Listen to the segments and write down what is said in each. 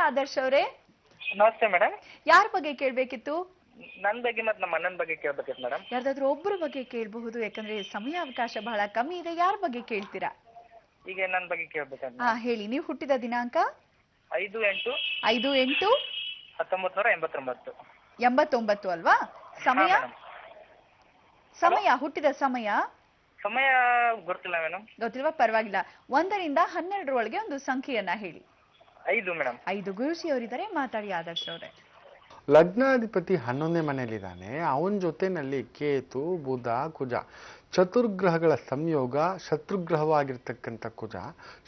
ಆದರ್ಶ್ ಅವರೇ. ನಮಸ್ತೆ ಮೇಡಮ್. ಯಾರ ಬಗ್ಗೆ ಕೇಳ್ಬೇಕಿತ್ತು? ನನ್ನ ಬಗ್ಗೆ ಮತ್ತೆ ನಮ್ಮ ಅಣ್ಣನ ಬಗ್ಗೆ ಕೇಳ್ಬೇಕಿತ್ತು ಮೇಡಮ್. ಯಾರ್ದಾದ್ರೂ ಒಬ್ಬರ ಬಗ್ಗೆ ಕೇಳಬಹುದು, ಯಾಕಂದ್ರೆ ಸಮಯಾವಕಾಶ ಬಹಳ ಕಮ್ಮಿ ಇದೆ. ಯಾರ ಬಗ್ಗೆ ಕೇಳ್ತೀರಾ? ಈಗ ನನ್ನ ಬಗ್ಗೆ ಕೇಳ್ಬೇಕಂತ. ಹೇಳಿ. ನೀವು ಹುಟ್ಟಿದ ದಿನಾಂಕ? 5/8/1989. 89 ಅಲ್ವಾ? ಸಮಯ? ಸಮಯ, ಹುಟ್ಟಿದ ಸಮಯ ಸಮಯ ಗೊತ್ತಿಲ್ಲ ಮೇಡಮ್. ಗೊತ್ತಿಲ್ವಾ? ಪರವಾಗಿಲ್ಲ. 1 ರಿಂದ 12 ಒಳಗೆ ಒಂದು ಸಂಖ್ಯೆಯನ್ನ ಹೇಳಿ. 5 ಮೇಡಮ್. 5. ಗುರುಜಿ ಅವರಿದ್ದಾರೆ, ಮಾತಾಡಿ ಆದರ್ಶ್ ಅವರೇ. ಲಗ್ನಾಧಿಪತಿ 11ನೇ ಮನೆಯಲ್ಲಿದ್ದಾನೆ. ಅವನ ಜೊತೆನಲ್ಲಿ ಕೇತು, ಬುಧ, ಕುಜ, ಚತುರ್ಗ್ರಹಗಳ ಸಂಯೋಗ. ಶತ್ರುಗ್ರಹವಾಗಿರ್ತಕ್ಕಂಥ ಕುಜ,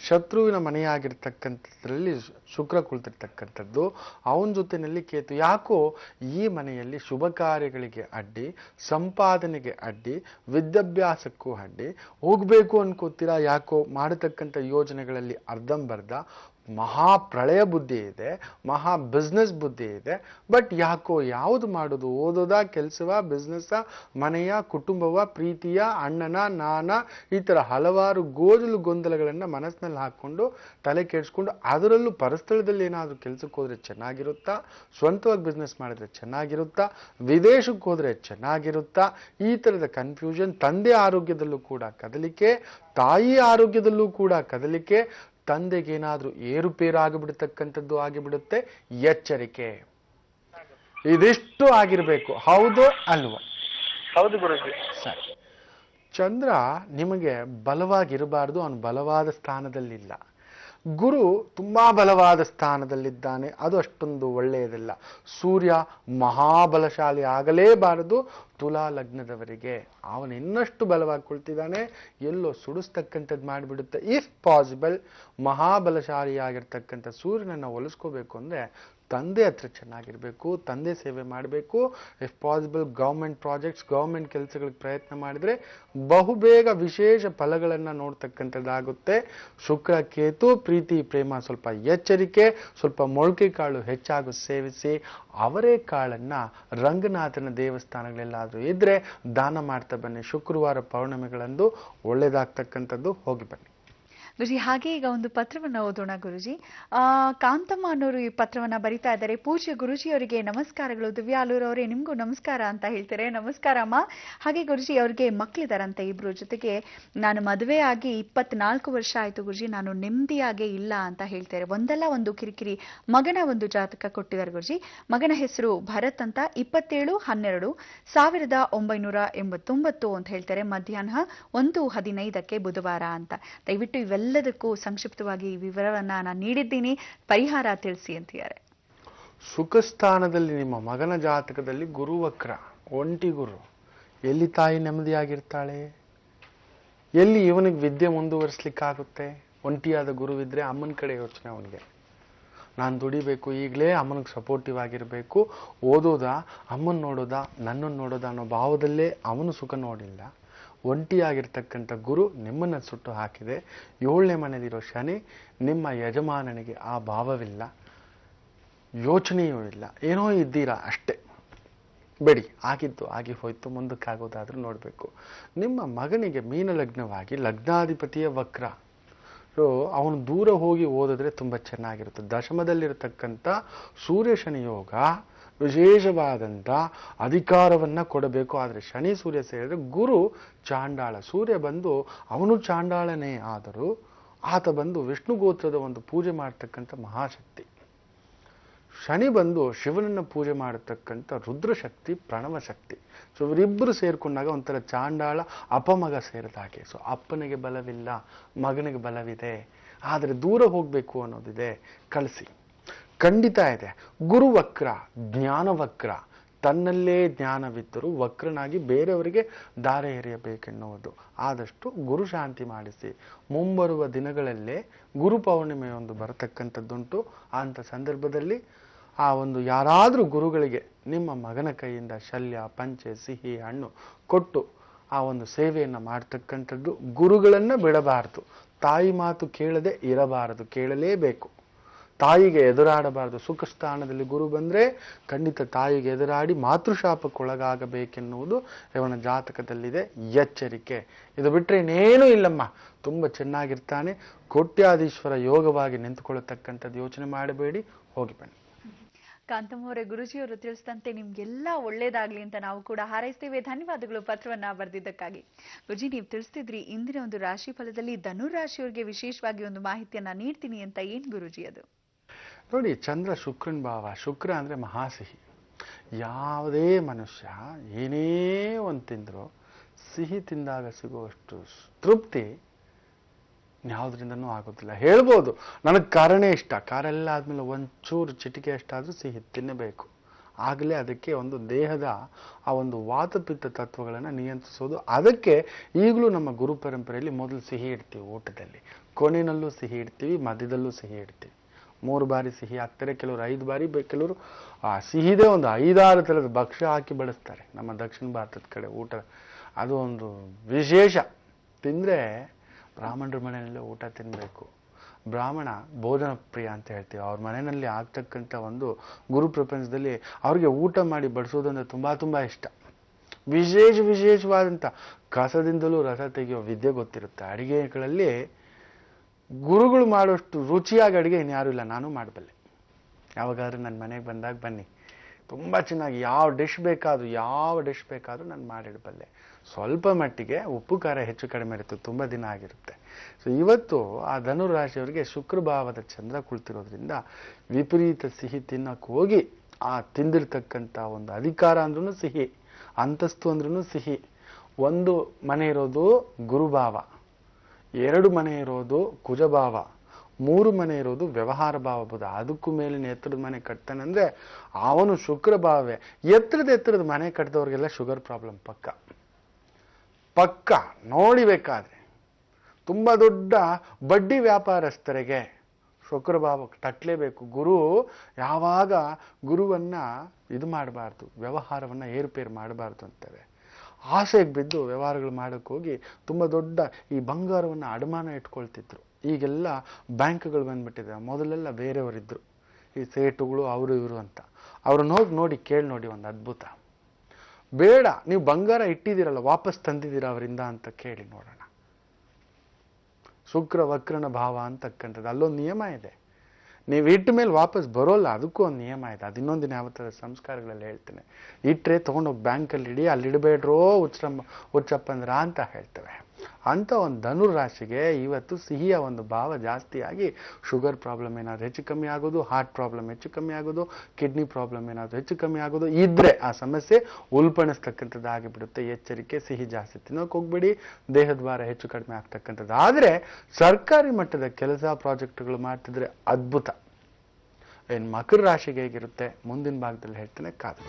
ಶತ್ರುವಿನ ಮನೆಯಾಗಿರ್ತಕ್ಕಂಥದ್ರಲ್ಲಿ ಶುಕ್ರ ಕುಳಿತಿರ್ತಕ್ಕಂಥದ್ದು. ಅವನ ಜೊತೆನಲ್ಲಿ ಕೇತು. ಯಾಕೋ ಈ ಮನೆಯಲ್ಲಿ ಶುಭ ಕಾರ್ಯಗಳಿಗೆ ಅಡ್ಡಿ, ಸಂಪಾದನೆಗೆ ಅಡ್ಡಿ, ವಿದ್ಯಾಭ್ಯಾಸಕ್ಕೂ ಅಡ್ಡಿ. ಹೋಗ್ಬೇಕು ಅನ್ಕೋತೀರಾ, ಯಾಕೋ ಮಾಡತಕ್ಕಂಥ ಯೋಜನೆಗಳಲ್ಲಿ ಅರ್ಧಂಬರ್ಧ. ಮಹಾ ಪ್ರಳಯ ಬುದ್ಧಿ ಇದೆ, ಮಹಾ ಬಿಸ್ನೆಸ್ ಬುದ್ಧಿ ಇದೆ. ಬಟ್ ಯಾಕೋ ಯಾವುದು ಮಾಡೋದು? ಓದೋದ, ಕೆಲಸವ, ಬಿಸ್ನೆಸ್, ಮನೆಯ, ಕುಟುಂಬವ, ಪ್ರೀತಿಯ, ಅಣ್ಣನ, ನಾನ, ಈ ಥರ ಹಲವಾರು ಗೊಂದಲಗಳನ್ನು ಮನಸ್ಸಿನಲ್ಲಿ ಹಾಕ್ಕೊಂಡು ತಲೆ ಕೆಡಿಸ್ಕೊಂಡು, ಅದರಲ್ಲೂ ಪರಸ್ಥಳದಲ್ಲಿ ಏನಾದರೂ ಕೆಲಸಕ್ಕೆ ಹೋದ್ರೆ ಚೆನ್ನಾಗಿರುತ್ತಾ, ಸ್ವಂತವಾಗಿ ಬಿಸ್ನೆಸ್ ಮಾಡಿದ್ರೆ ಚೆನ್ನಾಗಿರುತ್ತಾ, ವಿದೇಶಕ್ಕೆ ಹೋದ್ರೆ ಚೆನ್ನಾಗಿರುತ್ತಾ, ಈ ಥರದ ಕನ್ಫ್ಯೂಷನ್. ತಂದೆ ಆರೋಗ್ಯದಲ್ಲೂ ಕೂಡ ಕದಲಿಕೆ, ತಾಯಿ ಆರೋಗ್ಯದಲ್ಲೂ ಕೂಡ ಕದಲಿಕೆ. ತಂದೆಗೇನಾದ್ರೂ ಏರುಪೇರಾಗಿಬಿಡ್ತಕ್ಕಂಥದ್ದು ಆಗಿಬಿಡುತ್ತೆ. ಎಚ್ಚರಿಕೆ. ಇದಿಷ್ಟು ಆಗಿರ್ಬೇಕು. ಹೌದು ಅಲ್ವಾ? ಹೌದು ಗುರುಜಿ. ಸರಿ. ಚಂದ್ರ ನಿಮಗೆ ಬಲವಾಗಿರಬಾರ್ದು, ಅವನು ಬಲವಾದ ಸ್ಥಾನದಲ್ಲಿಲ್ಲ. ಗುರು ತುಂಬಾ ಬಲವಾದ ಸ್ಥಾನದಲ್ಲಿದ್ದಾನೆ, ಅದು ಅಷ್ಟೊಂದು ಒಳ್ಳೆಯದಿಲ್ಲ. ಸೂರ್ಯ ಮಹಾಬಲಶಾಲಿ ಆಗಲೇಬಾರದು ತುಲಾ ಲಗ್ನದವರಿಗೆ. ಅವನು ಇನ್ನಷ್ಟು ಬಲವಾಗಿ ಕುಳಿತಿದ್ದಾನೆ, ಎಲ್ಲೋ ಸುಡಿಸ್ತಕ್ಕಂಥದ್ದು ಮಾಡಿಬಿಡುತ್ತೆ. ಇಫ್ ಪಾಸಿಬಲ್ ಮಹಾಬಲಶಾಲಿಯಾಗಿರ್ತಕ್ಕಂಥ ಸೂರ್ಯನನ್ನು ಒಲಿಸ್ಕೋಬೇಕು ಅಂದರೆ ತಂದೆ ಹತ್ರ ಚೆನ್ನಾಗಿರ್ಬೇಕು, ತಂದೆ ಸೇವೆ ಮಾಡಬೇಕು. If possible government projects, government ಕೆಲಸಗಳಿಗೆ ಪ್ರಯತ್ನ ಮಾಡಿದರೆ ಬಹುಬೇಗ ವಿಶೇಷ ಫಲಗಳನ್ನು ನೋಡ್ತಕ್ಕಂಥದ್ದಾಗುತ್ತೆ. ಶುಕ್ರ ಕೇತು, ಪ್ರೀತಿ ಪ್ರೇಮ ಸ್ವಲ್ಪ ಎಚ್ಚರಿಕೆ. ಸ್ವಲ್ಪ ಮೊಳಕೆ ಕಾಳು ಹೆಚ್ಚಾಗಿ ಸೇವಿಸಿ. ಅವರೇ ಕಾಳನ್ನು ರಂಗನಾಥನ ದೇವಸ್ಥಾನಗಳೆಲ್ಲಾದರೂ ಇದ್ರೆ ದಾನ ಮಾಡ್ತಾ ಬನ್ನಿ. ಶುಕ್ರವಾರ ಪೌರ್ಣಮಿಗಳಂದು ಒಳ್ಳೇದಾಗ್ತಕ್ಕಂಥದ್ದು. ಹೋಗಿ ಬನ್ನಿ ಗುರುಜಿ. ಹಾಗೆ ಈಗ ಒಂದು ಪತ್ರವನ್ನ ಓದೋಣ ಗುರುಜಿ. ಕಾಂತಮ್ಮ ಅನ್ನೋರು ಈ ಪತ್ರವನ್ನ ಬರಿತಾ ಇದ್ದಾರೆ. ಪೂಜ್ಯ ಗುರುಜಿಯವರಿಗೆ ನಮಸ್ಕಾರಗಳು. ದಿವ್ಯಾಲೂರ್ ಅವರೇ, ನಿಮ್ಗೂ ನಮಸ್ಕಾರ ಅಂತ ಹೇಳ್ತಾರೆ. ನಮಸ್ಕಾರ ಅಮ್ಮ. ಹಾಗೆ ಗುರುಜಿ, ಅವ್ರಿಗೆ ಮಕ್ಕಳಿದಾರಂತೆ ಇಬ್ರು. ಜೊತೆಗೆ ನಾನು ಮದುವೆ ಆಗಿ 24 ವರ್ಷ ಆಯ್ತು ಗುರುಜಿ, ನಾನು ನೆಮ್ಮದಿಯಾಗೇ ಇಲ್ಲ ಅಂತ ಹೇಳ್ತಾರೆ. ಒಂದಲ್ಲ ಒಂದು ಕಿರಿಕಿರಿ. ಮಗನ ಒಂದು ಜಾತಕ ಕೊಟ್ಟಿದ್ದಾರೆ ಗುರುಜಿ. ಮಗನ ಹೆಸರು ಭರತ್ ಅಂತ. 27/12/1989 ಅಂತ ಹೇಳ್ತಾರೆ. ಮಧ್ಯಾಹ್ನ 1:15 ಬುಧವಾರ ಅಂತ. ದಯವಿಟ್ಟು ಇವೆಲ್ಲದಕ್ಕೂ ಸಂಕ್ಷಿಪ್ತವಾಗಿ ವಿವರವನ್ನ ನಾನು ನೀಡಿದ್ದೀನಿ, ಪರಿಹಾರ ತಿಳಿಸಿ ಅಂತಿದ್ದಾರೆ. ಸುಖ ಸ್ಥಾನದಲ್ಲಿ ನಿಮ್ಮ ಮಗನ ಜಾತಕದಲ್ಲಿ ಗುರು ವಕ್ರ, ಒಂಟಿ ಗುರು. ಎಲ್ಲಿ ತಾಯಿ ನೆಮ್ಮದಿಯಾಗಿರ್ತಾಳೆ? ಎಲ್ಲಿ ಇವನಿಗೆ ವಿದ್ಯೆ ಮುಂದುವರಿಸ್ಲಿಕ್ಕಾಗುತ್ತೆ? ಒಂಟಿಯಾದ ಗುರುವಿದ್ರೆ ಅಮ್ಮನ ಕಡೆ ಯೋಚನೆ. ಅವನಿಗೆ ನಾನು ದುಡಿಬೇಕು, ಈಗಲೇ ಅಮ್ಮನಿಗೆ ಸಪೋರ್ಟಿವ್ ಆಗಿರಬೇಕು. ಓದೋದ, ಅಮ್ಮನ ನೋಡೋದ, ನನ್ನನ್ನು ನೋಡೋದ ಅನ್ನೋ ಭಾವದಲ್ಲೇ ಅವನು ಸುಖ ನೋಡಿಲ್ಲ. ಒಂಟಿಯಾಗಿರ್ತಕ್ಕಂಥ ಗುರು ನಿಮ್ಮನ್ನು ಸುಟ್ಟು ಹಾಕಿದೆ. 7ನೇ ಮನೆಯಲ್ಲಿರೋ ಶನಿ, ನಿಮ್ಮ ಯಜಮಾನನಿಗೆ ಆ ಭಾವವಿಲ್ಲ, ಯೋಚನೆಯೂ ಇಲ್ಲ. ಏನೋ ಇದ್ದೀರಾ ಅಷ್ಟೇ. ಬೇಡಿ, ಆಗಿದ್ದು ಆಗಿ ಹೋಯ್ತು, ಮುಂದಕ್ಕಾಗೋದಾದ್ರೂ ನೋಡಬೇಕು. ನಿಮ್ಮ ಮಗನಿಗೆ ಮೀನ ಲಗ್ನವಾಗಿ ಲಗ್ನಾಧಿಪತಿಯ ವಕ್ರ. ಅವನು ದೂರ ಹೋಗಿ ಓದಿದ್ರೆ ತುಂಬ ಚೆನ್ನಾಗಿರುತ್ತೆ. ದಶಮದಲ್ಲಿರತಕ್ಕಂಥ ಸೂರ್ಯ ಶನಿ ಯೋಗ ವಿಶೇಷವಾದಂಥ ಅಧಿಕಾರವನ್ನ ಕೊಡಬೇಕು. ಆದರೆ ಶನಿ ಸೂರ್ಯ ಸೇರಿದ್ರೆ ಗುರು ಚಾಂಡಾಳ. ಸೂರ್ಯ ಬಂದು ಅವನು ಚಾಂಡಾಳನೇ ಆದರೂ ಆತ ಬಂದು ವಿಷ್ಣು ಗೋತ್ರದ ಒಂದು ಪೂಜೆ ಮಾಡತಕ್ಕಂಥ ಮಹಾಶಕ್ತಿ. ಶನಿ ಬಂದು ಶಿವನನ್ನ ಪೂಜೆ ಮಾಡತಕ್ಕಂಥ ರುದ್ರಶಕ್ತಿ, ಪ್ರಣವ ಶಕ್ತಿ. ಸೊ ಇವರಿಬ್ಬರು ಸೇರ್ಕೊಂಡಾಗ ಒಂಥರ ಚಾಂಡಾಳ ಅಪಮಗ ಸೇರಿದಾಗೆ. ಸೊ ಅಪ್ಪನಿಗೆ ಬಲವಿಲ್ಲ, ಮಗನಿಗೆ ಬಲವಿದೆ. ಆದರೆ ದೂರ ಹೋಗಬೇಕು ಅನ್ನೋದಿದೆ. ಕಳಿಸಿ, ಖಂಡಿತ ಇದೆ. ಗುರು ವಕ್ರ, ಜ್ಞಾನ ವಕ್ರ. ತನ್ನಲ್ಲೇ ಜ್ಞಾನವಿದ್ದರೂ ವಕ್ರನಾಗಿ ಬೇರೆಯವರಿಗೆ ದಾರೆ ಎರೆಯಬೇಕೆನ್ನುವುದು. ಆದಷ್ಟು ಗುರು ಶಾಂತಿ ಮಾಡಿಸಿ. ಮುಂಬರುವ ದಿನಗಳಲ್ಲೇ ಗುರು ಪೌರ್ಣಿಮೆಯೊಂದು ಬರತಕ್ಕಂಥದ್ದುಂಟು. ಅಂಥ ಸಂದರ್ಭದಲ್ಲಿ ಆ ಒಂದು ಯಾರಾದರೂ ಗುರುಗಳಿಗೆ ನಿಮ್ಮ ಮಗನ ಕೈಯಿಂದ ಶಲ್ಯ, ಪಂಚೆ, ಸಿಹಿ, ಹಣ್ಣು ಕೊಟ್ಟು ಆ ಒಂದು ಸೇವೆಯನ್ನು ಮಾಡ್ತಕ್ಕಂಥದ್ದು. ಗುರುಗಳನ್ನು ಬಿಡಬಾರದು. ತಾಯಿ ಮಾತು ಕೇಳದೆ ಇರಬಾರದು, ಕೇಳಲೇಬೇಕು. ತಾಯಿಗೆ ಎದುರಾಡಬಾರದು. ಸುಖ ಸ್ಥಾನದಲ್ಲಿ ಗುರು ಬಂದರೆ ಖಂಡಿತ ತಾಯಿಗೆ ಎದುರಾಡಿ ಮಾತೃಶಾಪಕ್ಕೊಳಗಾಗಬೇಕೆನ್ನುವುದು ಇವನ ಜಾತಕದಲ್ಲಿದೆ. ಎಚ್ಚರಿಕೆ. ಇದು ಬಿಟ್ಟರೆ ಇನ್ನೇನೂ ಇಲ್ಲಮ್ಮ. ತುಂಬ ಚೆನ್ನಾಗಿರ್ತಾನೆ. ಕೋಟ್ಯಾಧೀಶ್ವರ ಯೋಗವಾಗಿ ನಿಂತುಕೊಳ್ಳತಕ್ಕಂಥದ್ದು ಯೋಚನೆ ಮಾಡಬೇಡಿ. ಹೋಗಿ ಬನ್ನಿ. ಕಾಂತಮ್ಮ ಅವರೇ, ಗುರುಜಿಯವರು ತಿಳಿಸಿದಂತೆ ನಿಮ್ಗೆಲ್ಲ ಒಳ್ಳೇದಾಗ್ಲಿ ಅಂತ ನಾವು ಕೂಡ ಹಾರೈಸ್ತೇವೆ. ಧನ್ಯವಾದಗಳು ಪತ್ರವನ್ನ ಬರೆದಿದ್ದಕ್ಕಾಗಿ. ಗುರುಜಿ, ನೀವು ತಿಳಿಸ್ತಿದ್ರಿ ಇಂದಿನ ಒಂದು ರಾಶಿ ಫಲದಲ್ಲಿ ಧನು ರಾಶಿಯವರಿಗೆ ವಿಶೇಷವಾಗಿ ಒಂದು ಮಾಹಿತಿಯನ್ನ ನೀಡ್ತೀನಿ ಅಂತ. ಏನ್ ಗುರುಜಿ ಅದು? ನೋಡಿ, ಚಂದ್ರ ಶುಕ್ರನ್ ಭಾವ. ಶುಕ್ರ ಅಂದ್ರೆ ಮಹಾಸಿಹಿ. ಯಾವುದೇ ಮನುಷ್ಯ ಏನೇ ಒಂದು ತಿಂದ್ರು ಸಿಹಿ ತಿಂದಾಗ ಸಿಗುವಷ್ಟು ತೃಪ್ತಿ ಯಾವುದರಿಂದನೂ ಆಗೋದಿಲ್ಲ. ಹೇಳ್ಬೋದು ನನಗೆ ಖಾರನೇ ಇಷ್ಟ, ಖಾರ ಎಲ್ಲ ಆದ್ಮೇಲೆ ಒಂಚೂರು ಚಿಟಿಕೆ ಅಷ್ಟಾದ್ರೂ ಸಿಹಿ ತಿನ್ನಬೇಕು. ಆಗಲೇ ಅದಕ್ಕೆ ಒಂದು ದೇಹದ ಆ ಒಂದು ವಾತಪಿತ್ತ ತತ್ವಗಳನ್ನು ನಿಯಂತ್ರಿಸೋದು. ಅದಕ್ಕೆ ಈಗಲೂ ನಮ್ಮ ಗುರು ಪರಂಪರೆಯಲ್ಲಿ ಮೊದಲು ಸಿಹಿ ಇಡ್ತೀವಿ, ಊಟದಲ್ಲಿ ಕೊನೆಯಲ್ಲೂ ಸಿಹಿ ಇಡ್ತೀವಿ, ಮಧ್ಯದಲ್ಲೂ ಸಿಹಿ ಇಡ್ತೀವಿ. 3 ಬಾರಿ ಸಿಹಿ ಹಾಕ್ತಾರೆ, ಕೆಲವರು 5 ಬಾರಿ, ಕೆಲವರು ಆ ಸಿಹಿದೇ ಒಂದು 5-6 ಥರದ ಭಕ್ಷ್ಯ ಹಾಕಿ ಬಳಸ್ತಾರೆ. ನಮ್ಮ ದಕ್ಷಿಣ ಭಾರತದ ಕಡೆ ಊಟ ಅದು ಒಂದು ವಿಶೇಷ. ತಿಂದರೆ ಬ್ರಾಹ್ಮಣರ ಮನೆಯಲ್ಲೇ ಊಟ ತಿನ್ನಬೇಕು. ಬ್ರಾಹ್ಮಣ ಭೋಜನ ಪ್ರಿಯ ಅಂತ ಹೇಳ್ತೀವಿ. ಅವ್ರ ಮನೆಯಲ್ಲಿ ಆಗ್ತಕ್ಕಂಥ ಒಂದು ಗುರು ಪ್ರಪಂಚದಲ್ಲಿ ಅವ್ರಿಗೆ ಊಟ ಮಾಡಿ ಬಡಿಸೋದಂದ್ರೆ ತುಂಬ ಇಷ್ಟ. ವಿಶೇಷವಾದಂಥ ಕಸದಿಂದಲೂ ರಸ ತೆಗೆಯೋ ವಿದ್ಯೆ ಗೊತ್ತಿರುತ್ತೆ. ಅಡಿಗೆಗಳಲ್ಲಿ ಗುರುಗಳು ಮಾಡೋಷ್ಟು ರುಚಿಯಾಗಿ ಅಡುಗೆ ಇನ್ಯಾರೂ ಇಲ್ಲ. ನಾನು ಮಾಡಬಲ್ಲೆ. ಯಾವಾಗಾದ್ರೂ ನನ್ನ ಮನೆಗೆ ಬಂದಾಗ ಬನ್ನಿ, ತುಂಬ ಚೆನ್ನಾಗಿ ಯಾವ ಡಿಶ್ ಬೇಕಾದರೂ ನಾನು ಮಾಡಿಡಬಲ್ಲೆ. ಸ್ವಲ್ಪ ಮಟ್ಟಿಗೆ ಉಪ್ಪು ಖಾರ ಹೆಚ್ಚು ಕಡಿಮೆ ಇರುತ್ತೆ, ತುಂಬ ದಿನ ಆಗಿರುತ್ತೆ. ಸೊ ಇವತ್ತು ಆ ಧನು ರಾಶಿಯವರಿಗೆ ಶುಕ್ರಭಾವದ ಚಂದ್ರ ಕುಳಿತಿರೋದ್ರಿಂದ ವಿಪರೀತ ಸಿಹಿ ತಿನ್ನಕ್ಕೆ ಹೋಗಿ ಆ ತಿಂದಿರ್ತಕ್ಕಂಥ ಒಂದು ಅಧಿಕಾರ ಅಂದ್ರೂ ಸಿಹಿ, ಅಂತಸ್ತು ಅಂದ್ರೂ ಸಿಹಿ. 1 ಮನೆ ಇರೋದು ಗುರುಭಾವ, 2 ಮನೆ ಇರೋದು ಕುಜಭಾವ, 3 ಮನೆ ಇರೋದು ವ್ಯವಹಾರ ಭಾವ ಬುಧ. ಅದಕ್ಕೂ ಮೇಲಿನ ಎತ್ತರದ ಮನೆ ಕಟ್ತಾನೆ ಅಂದ್ರೆ ಅವನು ಶುಕ್ರ ಭಾವವೇ. ಎತ್ತರದ ಮನೆ ಕಟ್ಟಿದವ್ರಿಗೆಲ್ಲ ಶುಗರ್ ಪ್ರಾಬ್ಲಮ್ ಪಕ್ಕ ನೋಡಿಬೇಕಾದ್ರೆ. ತುಂಬಾ ದೊಡ್ಡ ಬಡ್ಡಿ ವ್ಯಾಪಾರಸ್ಥರಿಗೆ ಶುಕ್ರ ಭಾವ ತಟ್ಟಲೇಬೇಕು. ಗುರು ಯಾವಾಗ ಗುರುವನ್ನ ಇದು ಮಾಡಬಾರ್ದು, ವ್ಯವಹಾರವನ್ನ ಏರುಪೇರು ಮಾಡಬಾರ್ದು ಅಂತಾರೆ. ಆಸೆಗೆ ಬಿದ್ದು ವ್ಯವಹಾರಗಳು ಮಾಡೋಕ್ಕೆ ಹೋಗಿ ತುಂಬ ದೊಡ್ಡ ಈ ಬಂಗಾರವನ್ನು ಅಡಮಾನ ಇಟ್ಕೊಳ್ತಿದ್ರು. ಈಗೆಲ್ಲ ಬ್ಯಾಂಕ್ಗಳು ಬಂದ್ಬಿಟ್ಟಿದೆ. ಮೊದಲೆಲ್ಲ ಬೇರೆಯವರಿದ್ರು, ಈ ಸೇಟುಗಳು ಅವರು ಇವರು ಅಂತ. ಅವ್ರನ್ನ ಹೋಗಿ ನೋಡಿ, ಕೇಳಿ ನೋಡಿ, ಒಂದು ಅದ್ಭುತ. ಬೇಡ, ನೀವು ಬಂಗಾರ ಇಟ್ಟಿದ್ದೀರಲ್ಲ, ವಾಪಸ್ ತಂದಿದ್ದೀರಾ ಅವರಿಂದ ಅಂತ ಕೇಳಿ ನೋಡೋಣ. ಶುಕ್ರ ವಕ್ರನ ಭಾವ ಅಂತಕ್ಕಂಥದ್ದು ಅಲ್ಲೊಂದು ನಿಯಮ ಇದೆ. ನೀವು ಇಟ್ಟ ಮೇಲೆ ವಾಪಸ್ ಬರೋಲ್ಲ, ಅದಕ್ಕೂ ಒಂದು ನಿಯಮ ಇದೆ. ಅದು ಇನ್ನೊಂದಿನ ಯಾವತ್ತಾದ ಸಂಸ್ಕಾರಗಳಲ್ಲಿ ಹೇಳ್ತೇನೆ. ಇಟ್ಟರೆ ತೊಗೊಂಡೋಗಿ ಬ್ಯಾಂಕಲ್ಲಿ ಇಡಿ, ಅಲ್ಲಿ ಇಡಬೇಡ್ರೋ ಹುಚ್ಚಪ್ಪಂದ್ರ ಅಂತ ಹೇಳ್ತೇವೆ. ಅಂತ ಒಂದು ಧನು ರಾಶಿಗೆ ಇವತ್ತು ಸಿಹಿಯ ಒಂದು ಭಾವ ಜಾಸ್ತಿಯಾಗಿ ಶುಗರ್ ಪ್ರಾಬ್ಲಮ್ ಏನಾದ್ರು ಹೆಚ್ಚು ಕಮ್ಮಿ ಆಗೋದು, ಹಾರ್ಟ್ ಪ್ರಾಬ್ಲಮ್ ಹೆಚ್ಚು ಕಮ್ಮಿ ಆಗೋದು, ಕಿಡ್ನಿ ಪ್ರಾಬ್ಲಮ್ ಏನಾದ್ರು ಹೆಚ್ಚು ಕಮ್ಮಿ ಆಗೋದು ಇದ್ರೆ ಆ ಸಮಸ್ಯೆ ಉಲ್ಪಣಿಸ್ತಕ್ಕಂಥದ್ದು ಆಗಿಬಿಡುತ್ತೆ. ಎಚ್ಚರಿಕೆ, ಸಿಹಿ ಜಾಸ್ತಿ ತಿನ್ನೋಕೆ ಹೋಗ್ಬೇಡಿ, ದೇಹದ ಭಾರ ಹೆಚ್ಚು ಕಡಿಮೆ ಆಗ್ತಕ್ಕಂಥದ್ದು. ಆದರೆ ಸರ್ಕಾರಿ ಮಟ್ಟದ ಕೆಲಸ ಪ್ರಾಜೆಕ್ಟ್ಗಳು ಮಾಡ್ತಿದ್ರೆ ಅದ್ಭುತ. ಮಕರ ರಾಶಿಗೆ ಹೇಗಿರುತ್ತೆ ಮುಂದಿನ ಭಾಗದಲ್ಲಿ ಹೇಳ್ತೇನೆ, ಕಾದು.